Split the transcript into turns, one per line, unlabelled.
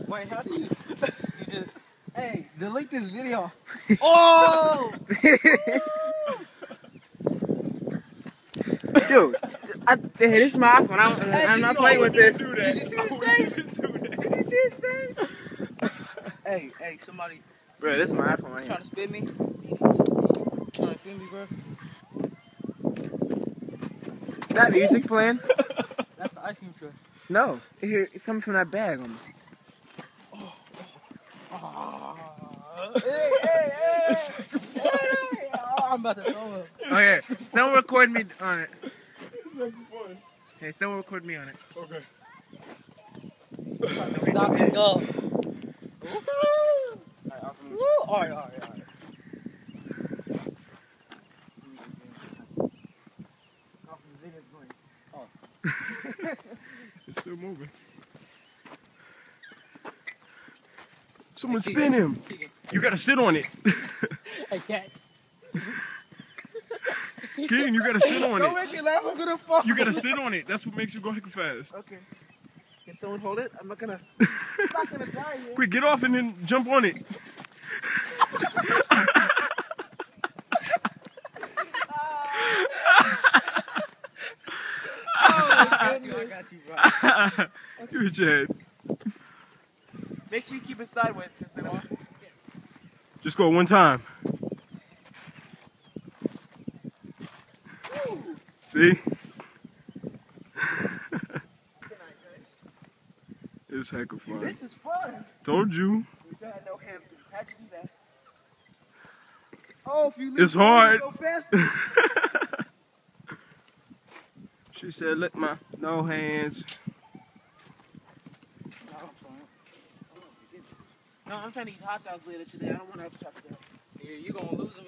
Wait, how do you just... Hey, delete this video. Oh!
Dude, this is my iPhone. I'm not playing with this.
Did you see his face? Did you see his face? Hey, somebody
Bro, this is my iPhone right
trying to spit me? Trying to spit me, bro?
Is that music playing?
That's the ice cream truck.
No, it's coming from that bag on me.
Hey. Oh, I'm about to throw up.
Okay, someone record me on it. Hey, someone record me on it.
Okay.
Stop and go. Alright.
It's still moving. Someone spin him. You gotta sit on it.
I can't.
King, you gotta sit on
Don't
it.
make me laugh, I'm gonna fall.
You gotta sit on it. That's what makes you go hecka fast.
Okay. Can someone hold it? I'm not gonna die here.
Quick, get off and then jump on it.
I got you, bro.
Give it your head.
Make sure you keep it sideways, cause they don't...
Just go one time. See? It's hecka fun.
This is fun.
Told you.
We got no hand. How'd you do that? Oh, if you leave
It's hard.
Go fast.
She said, "Lick my no hands."
No, I'm trying to eat hot dogs later today. I don't want to have chocolate. Yeah, you're gonna lose them.